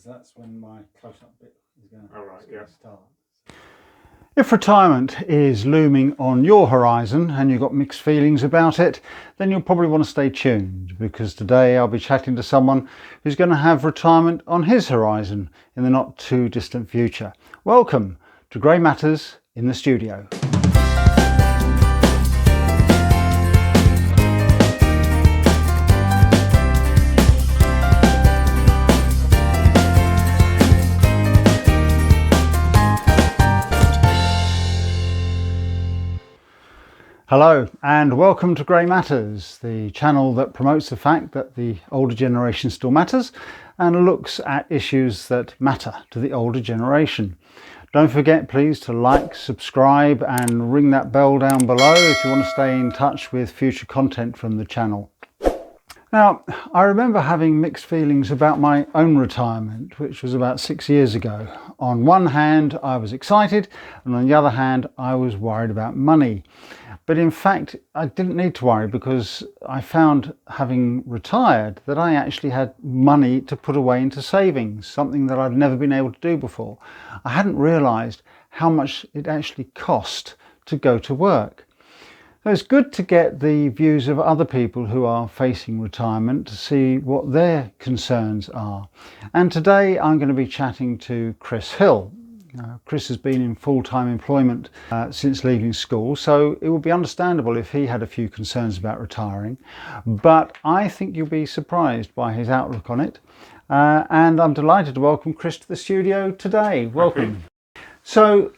that's when my close-up bit is going to start. If retirement is looming on your horizon and you've got mixed feelings about it, then you'll probably want to stay tuned, because today I'll be chatting to someone who's going to have retirement on his horizon in the not too distant future. Welcome to Grey Matters in the studio. Hello and welcome to Grey Matters, the channel that promotes the fact that the older generation still matters and looks at issues that matter to the older generation. Don't forget please to like, subscribe and ring that bell down below if you want to stay in touch with future content from the channel. Now, I remember having mixed feelings about my own retirement, which was about 6 years ago. On one hand, I was excited, and on the other hand, I was worried about money. But in fact, I didn't need to worry, because I found, having retired, that I actually had money to put away into savings, something that I'd never been able to do before. I hadn't realised how much it actually cost to go to work. So it's good to get the views of other people who are facing retirement to see what their concerns are. And today I'm going to be chatting to Chris Hill. Chris has been in full-time employment since leaving school, so it would be understandable if he had a few concerns about retiring. But I think you'll be surprised by his outlook on it. And I'm delighted to welcome Chris to the studio today. Welcome. So,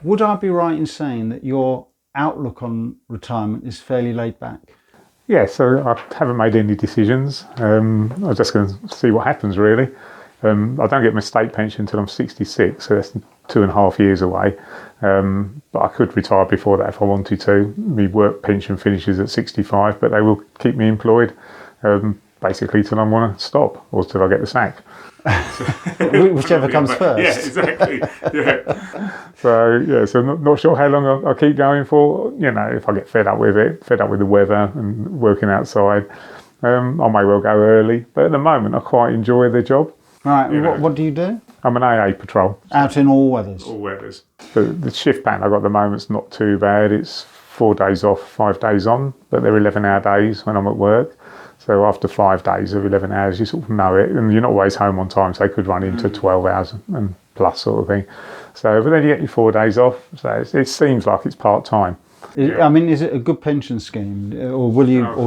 would I be right in saying that your outlook on retirement is fairly laid back? Yeah, so I haven't made any decisions. I'm just going to see what happens, really. I don't get my state pension until I'm 66, so that's 2.5 years away. But I could retire before that if I wanted to. My work pension finishes at 65, but they will keep me employed basically till I want to stop or till I get the sack. Whichever comes first. Yeah, exactly. Yeah. So not sure how long I'll keep going for. You know, if I get fed up with it, fed up with the weather and working outside, I may well go early. But at the moment, I quite enjoy the job. Right. What do you do? I'm an AA patrol. Out in all weathers? All weathers. The shift pattern I've got at the moment's not too bad. It's 4 days off, 5 days on, but they're 11-hour days when I'm at work. So after 5 days of 11 hours, you sort of know it, and you're not always home on time, so they could run into 12 hours and plus sort of thing. So, but then you get your 4 days off, so it seems like it's part-time. I mean, is it a good pension scheme, or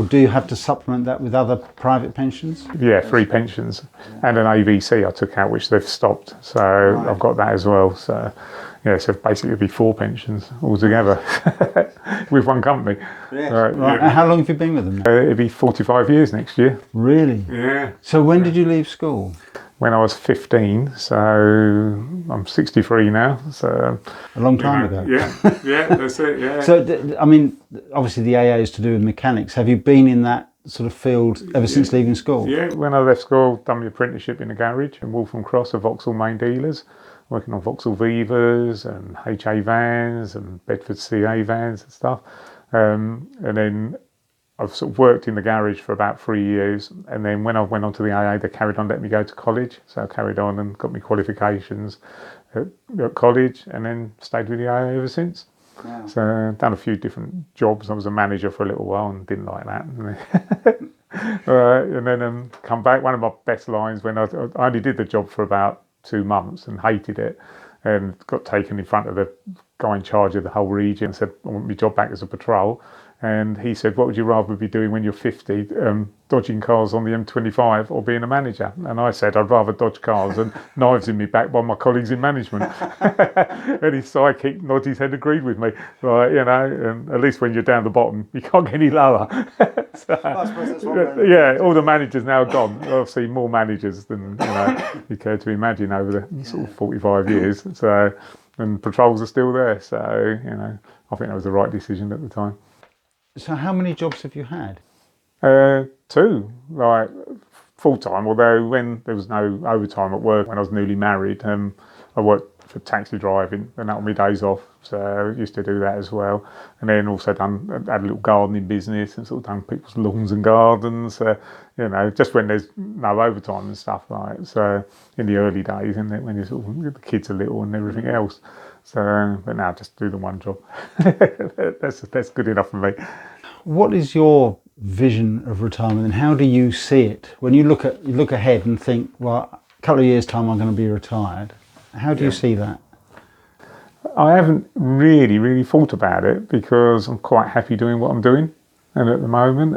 do you have to supplement that with other private pensions? Yeah, 3 pensions and an AVC I took out, which they've stopped. So right. I've got that as well. So yeah, so basically it'd be 4 pensions altogether with one company. Yes. Right. And how long have you been with them now? It'd be 45 years next year. Really? Yeah. So when did you leave school? When I was 15, so I'm 63 now. So a long time ago. Yeah, that's it. Yeah. So I mean, obviously the AA is to do with mechanics. Have you been in that sort of field ever since leaving school? Yeah, when I left school, done my apprenticeship in a garage in Waltham Cross of Vauxhall main dealers, working on Vauxhall Vivas and HA vans and Bedford CA vans and stuff. And then I've sort of worked in the garage for about 3 years, and then when I went on to the AA, they carried on letting me go to college. So I carried on and got my qualifications at college, and then stayed with the AA ever since. Wow. So I've done a few different jobs. I was a manager for a little while and didn't like that. And then come back. One of my best lines, when I only did the job for about 2 months and hated it, and got taken in front of the guy in charge of the whole region and said, I want my job back as a patrol. And he said, what would you rather be doing when you're 50, dodging cars on the M25 or being a manager? And I said, I'd rather dodge cars and knives in me back by my colleagues in management. And his sidekick nodded his head, agreed with me. Right, you know, at least when you're down the bottom, you can't get any lower. So, I suppose that's what yeah, all the managers now are gone. I've seen more managers than you care to imagine over the sort of 45 years. So, and patrols are still there. So, I think that was the right decision at the time. So how many jobs have you had? 2, like full-time, although when there was no overtime at work, when I was newly married, I worked for taxi driving, and that was my days off. So I used to do that as well. And then also had a little gardening business and sort of done people's lawns and gardens, you know, just when there's no overtime and stuff like that. So in the early days, and when you sort of, the kids are little and everything else. So, but now just do the one job. That's good enough for me. What is your vision of retirement, and how do you see it when you look ahead and think, well, a couple of years' time I'm going to be retired? How do you see that? I haven't really thought about it because I'm quite happy doing what I'm doing, and at the moment,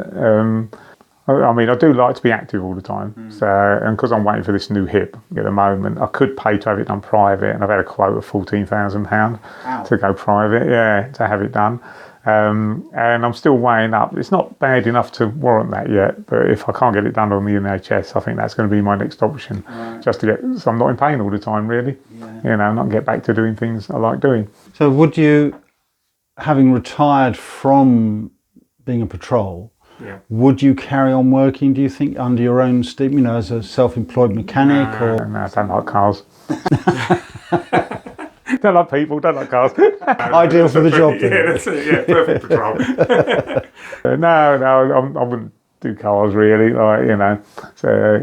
I mean, I do like to be active all the time. So, and because I'm waiting for this new hip at the moment, I could pay to have it done private, and I've had a quote of £14,000 to go private, to have it done. And I'm still weighing up. It's not bad enough to warrant that yet, but if I can't get it done on the NHS, I think that's going to be my next option, just to get, so I'm not in pain all the time, really. You know, not get back to doing things I like doing. So would you, having retired from being a patrol, would you carry on working, do you think, under your own steam, you know, as a self-employed mechanic? No, I don't like cars. Don't like people, don't like cars. Ideal for the job. Yeah, that's it, perfect patrol. No, I wouldn't do cars really, like, you know.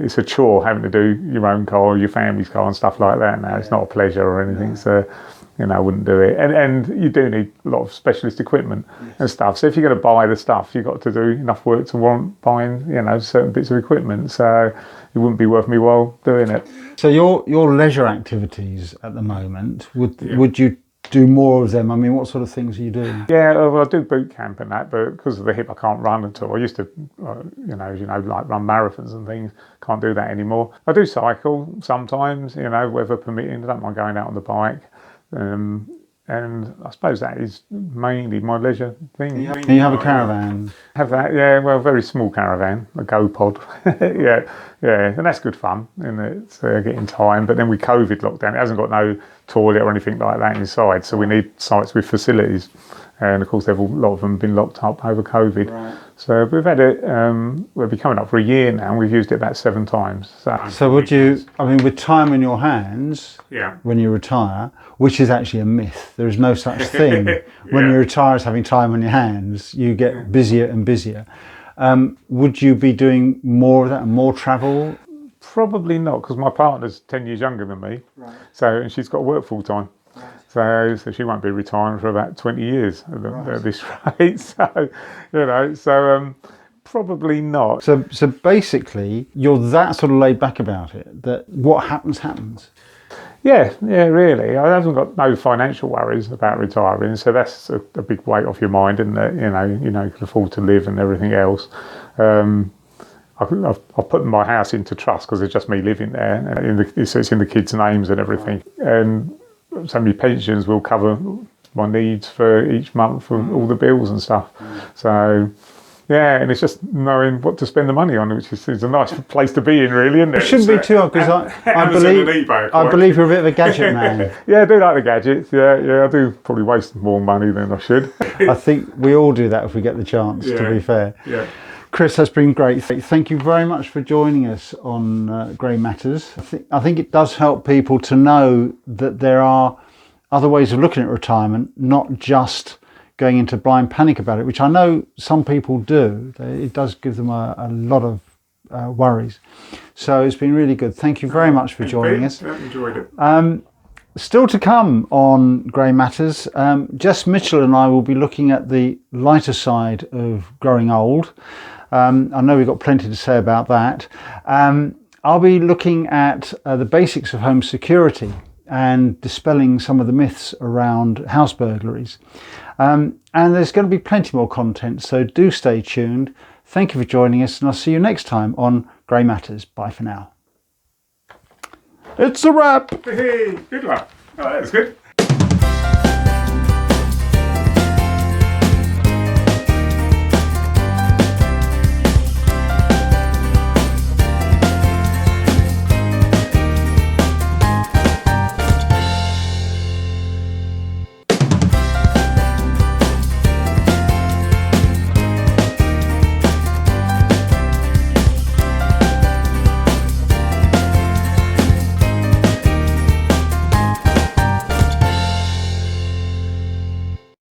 It's a chore having to do your own car or your family's car and stuff like that. No, it's not a pleasure or anything, so, you know, I wouldn't do it. And you do need a lot of specialist equipment and stuff. So if you're going to buy the stuff, you've got to do enough work to warrant buying, you know, certain bits of equipment. So it wouldn't be worth me while doing it. So your leisure activities at the moment, would you do more of them? I mean, what sort of things are you doing? Yeah, well, I do boot camp and that, but because of the hip, I can't run at all. I used to, you know, like run marathons and things. Can't do that anymore. I do cycle sometimes, you know, weather permitting. I don't mind going out on the bike. And I suppose that is mainly my leisure thing. You have a caravan? Have that, yeah. Well, a very small caravan, a GoPod. yeah, and that's good fun, isn't it? It's getting time. But then with COVID lockdown, it hasn't got no toilet or anything like that inside, so we need sites with facilities. And of course, a lot of them have been locked up over COVID. Right. So we've had it, we'll be coming up for a year now, and we've used it about 7 times. So would you, I mean, with time in your hands, when you retire, which is actually a myth, there is no such thing. When you retire as having time on your hands, you get busier and busier. Would you be doing more of that and more travel? Probably not, because my partner's 10 years younger than me. Right. So, and she's got to work full time. Right. So she won't be retiring for about 20 years at this rate. So, you know, probably not. So basically, you're that sort of laid back about it, that what happens, happens. Yeah, really. I haven't got no financial worries about retiring, so that's a big weight off your mind, isn't it? You know, you can afford to live and everything else. I've put my house into trust because it's just me living there, so it's in the kids' names and everything. And so my pensions will cover my needs for each month for all the bills and stuff. So, yeah, and it's just knowing what to spend the money on, which is a nice place to be in, really, isn't it? It shouldn't be too hard, because I believe you're a bit of a gadget man. Yeah, I do like the gadgets. Yeah, I do probably waste more money than I should. I think we all do that if we get the chance, to be fair. Yeah. Chris, that's been great. Thank you very much for joining us on Grey Matters. I think it does help people to know that there are other ways of looking at retirement, not just going into blind panic about it, which I know some people do. It does give them a lot of worries. So it's been really good. Thank you very much for joining us. I enjoyed it. Still to come on Grey Matters, Jess Mitchell and I will be looking at the lighter side of growing old. I know we've got plenty to say about that. I'll be looking at the basics of home security and dispelling some of the myths around house burglaries. And there's going to be plenty more content, so do stay tuned. Thank you for joining us, and I'll see you next time on Grey Matters. Bye for now. It's a wrap. Hey, good luck. Oh, that was good.